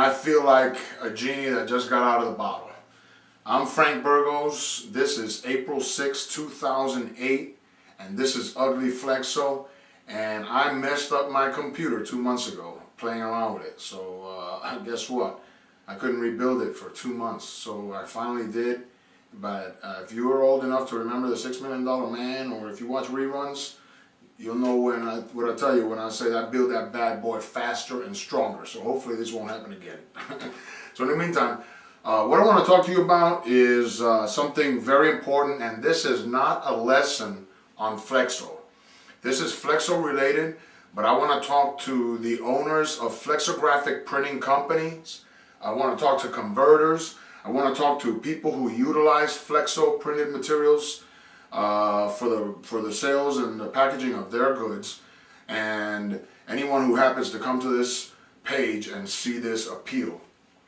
I feel like a genie that just got out of the bottle. I'm Frank Burgos. This is April 6, 2008, and this is Ugly Flexo. And I messed up my computer 2 months ago playing around with it. So guess what? I couldn't rebuild it for 2 months. So I finally did. But if you were old enough to remember the $6 Million Man, or if you watch reruns, you'll know what I tell you when I say I build that bad boy faster and stronger. So hopefully this won't happen again. So in the meantime, what I want to talk to you about is something very important, and this is not a lesson on Flexo. This is Flexo related, but I want to talk to the owners of flexographic printing companies. I want to talk to converters. I want to talk to people who utilize Flexo printed materials for the sales and the packaging of their goods, and anyone who happens to come to this page and see this appeal.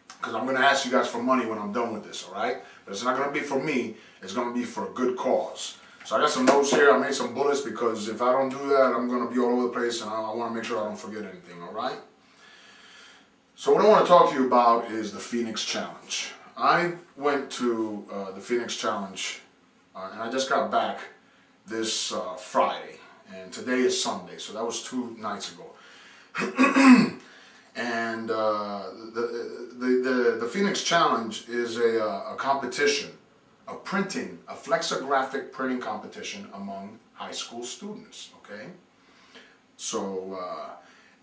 Because I'm going to ask you guys for money when I'm done with this, all right? But it's not going to be for me. It's going to be for a good cause. So I got some notes here. I made some bullets because if I don't do that, I'm going to be all over the place, and I want to make sure I don't forget anything, all right? So what I want to talk to you about is the Phoenix Challenge. I went to the Phoenix Challenge, and I just got back this Friday, and today is Sunday, so that was 2 nights ago. And the Phoenix Challenge is a competition, a flexographic printing competition among high school students, okay? So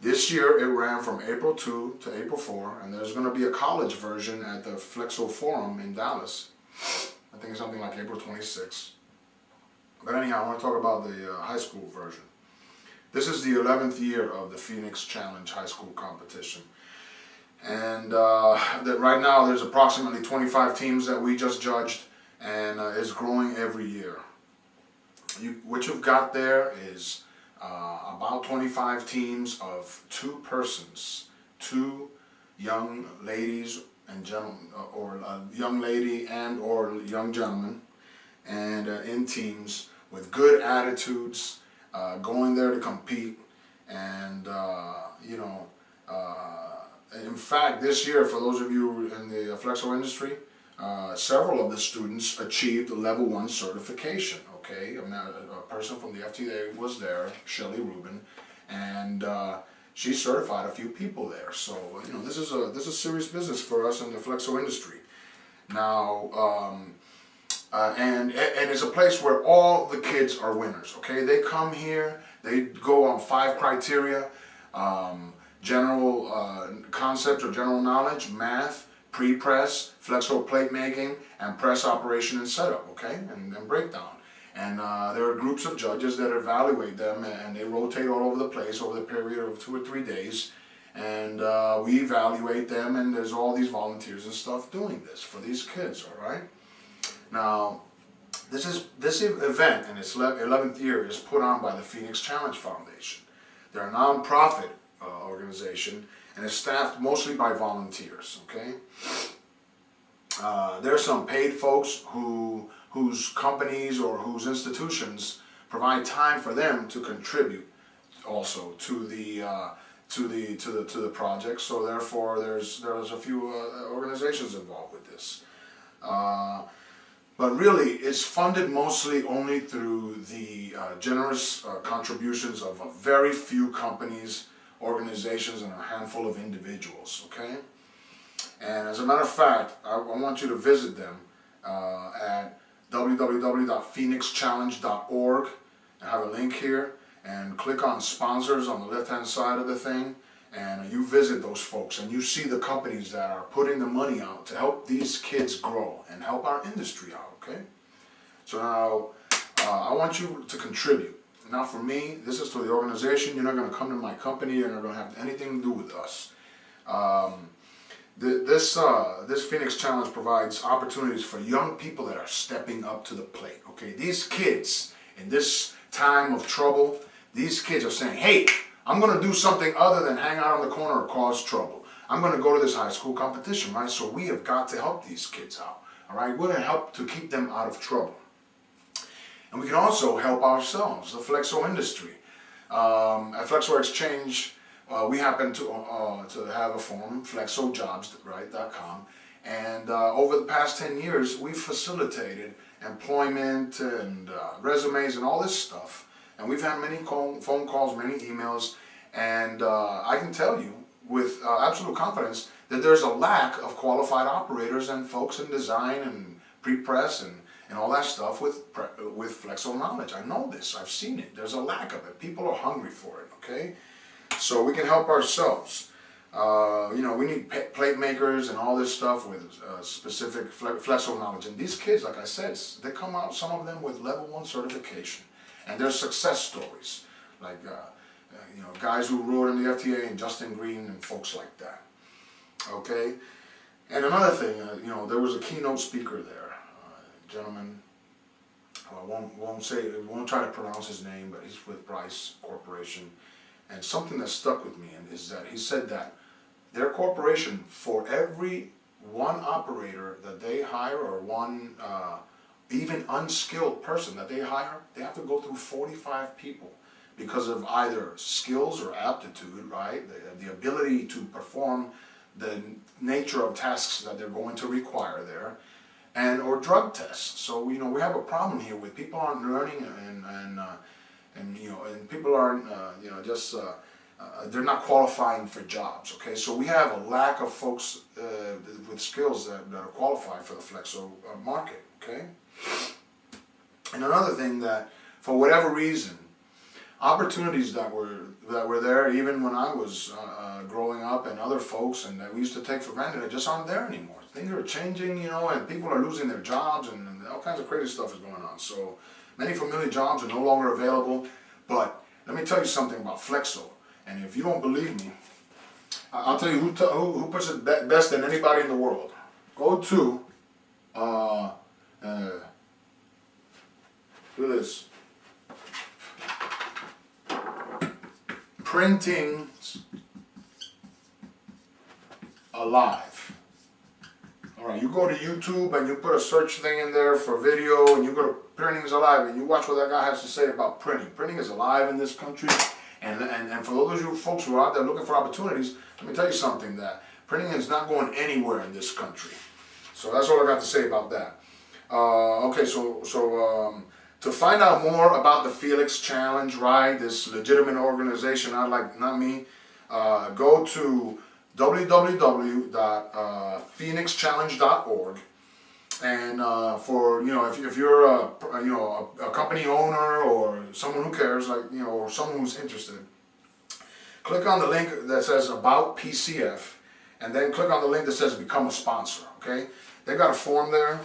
this year it ran from April 2 to April 4, and there's going to be a college version at the Flexo Forum in Dallas. I think it's something like April 26. But anyhow, I want to talk about the high school version. This is the 11th year of the Phoenix Challenge High School Competition. And right now there's approximately 25 teams that we just judged, and it's growing every year. What you've got there is about 25 teams of 2 persons, 2 young ladies and gentlemen, or a young lady and or young gentleman, and in teams with good attitudes, going there to compete. And in fact, this year, for those of you in the Flexo industry, several of the students achieved level 1 certification. Okay, a person from the FTA was there, Shelly Rubin, and she certified a few people there. So this is serious business for us in the Flexo industry. Now, and it's a place where all the kids are winners. Okay, they come here, they go on 5 criteria: general concept or general knowledge, math, pre-press, Flexo plate making, and press operation and setup. Okay, and breakdown. And there are groups of judges that evaluate them, and they rotate all over the place over the period of 2 or 3 days. And we evaluate them, and there's all these volunteers and stuff doing this for these kids, all right? Now, this event in its 11th year is put on by the Phoenix Challenge Foundation. They're a non-profit organization, and it's staffed mostly by volunteers, okay? There are some paid folks whose companies or whose institutions provide time for them to contribute also to the project. So therefore, there's a few organizations involved with this. But really, it's funded mostly only through the generous contributions of a very few companies, organizations, and a handful of individuals. Okay. And as a matter of fact, I want you to visit them at www.phoenixchallenge.org. I have a link here, and click on sponsors on the left-hand side of the thing, and you visit those folks, and you see the companies that are putting the money out to help these kids grow and help our industry out, okay? So now, I want you to contribute. Now for me, this is to the organization. You're not going to come to my company. You're not going to have anything to do with us. This Phoenix Challenge provides opportunities for young people that are stepping up to the plate. Okay, these kids in this time of trouble, these kids are saying, "Hey, I'm going to do something other than hang out on the corner or cause trouble. I'm going to go to this high school competition, right? So we have got to help these kids out. All right, we're going to help to keep them out of trouble, and we can also help ourselves, the Flexo industry. At Flexo Exchange, we happen to have a forum, flexo-jobs.com, and over the past 10 years, we've facilitated employment and resumes and all this stuff. And we've had many phone calls, many emails, and I can tell you with absolute confidence that there's a lack of qualified operators and folks in design and pre-press and all that stuff with flexo knowledge. I know this, I've seen it. There's a lack of it. People are hungry for it, okay? So we can help ourselves. You know, we need plate makers and all this stuff with specific flexo knowledge. And these kids, like I said, they come out, some of them with level 1 certification. And they're success stories, like you know, guys who wrote in the FTA and Justin Green and folks like that. Okay? And another thing, you know, there was a keynote speaker there, gentleman. I won't try to pronounce his name, but he's with Bryce Corporation. And something that stuck with me is that he said that their corporation, for every one operator that they hire or one even unskilled person that they hire, they have to go through 45 people because of either skills or aptitude, right? The ability to perform the nature of tasks that they're going to require there, and or drug tests. So you know, we have a problem here with people aren't learning and you know, and people aren't you know, just they're not qualifying for jobs. Okay, so we have a lack of folks with skills that are qualified for the flexo market. Okay, and another thing that, for whatever reason, opportunities that were there even when I was growing up, and other folks, and that we used to take for granted, just aren't there anymore. Things are changing, you know, and people are losing their jobs, and all kinds of crazy stuff is going on. So many familiar jobs are no longer available. But let me tell you something about flexo, and if you don't believe me, I'll tell you who puts it best than anybody in the world. Go to do this. Printing's Alive. Alright, you go to YouTube and you put a search thing in there for video, and you go to Printing's Alive and you watch what that guy has to say about printing. Printing is alive in this country, and for those of you folks who are out there looking for opportunities, let me tell you something, that printing is not going anywhere in this country. So that's all I got to say about that. Okay, so to find out more about the Felix Challenge, right, this legitimate organization, not me, go to www.phoenixchallenge.org, and for, you know, if you're a company owner or someone who cares, like, you know, or someone who's interested, click on the link that says About PCF, and then click on the link that says Become a Sponsor. Okay, they've got a form there.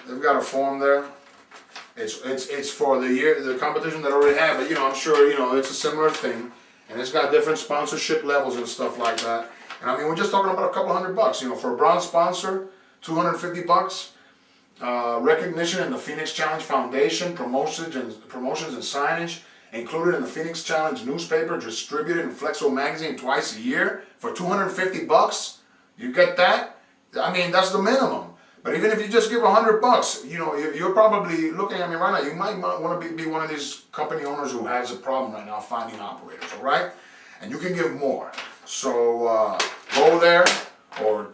They've got a form there. It's for the competition that I already have, but you know, I'm sure, you know, it's a similar thing, and it's got different sponsorship levels and stuff like that. And I mean, we're just talking about a couple $100, you know, for a bronze sponsor, $250. Recognition in the Phoenix Challenge Foundation, promotions and signage included in the Phoenix Challenge newspaper, distributed in Flexo magazine twice a year for $250. You get that? I mean, that's the minimum. But even if you just give $100, you know, you're probably looking at me right now. You might want to be one of these company owners who has a problem right now finding operators, all right? And you can give more. So go there, or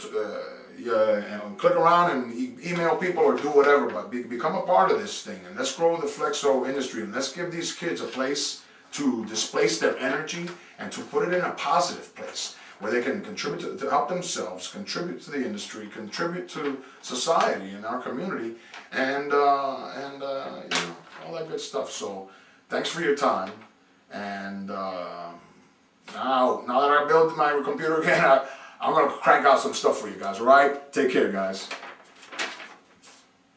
and click around and email people or do whatever, but become a part of this thing, and let's grow the flexo industry, and let's give these kids a place to displace their energy and to put it in a positive place where they can contribute to help themselves, contribute to the industry, contribute to society and our community, and you know, all that good stuff. So thanks for your time, and now that I built my computer again, I'm going to crank out some stuff for you guys, all right? Take care, guys.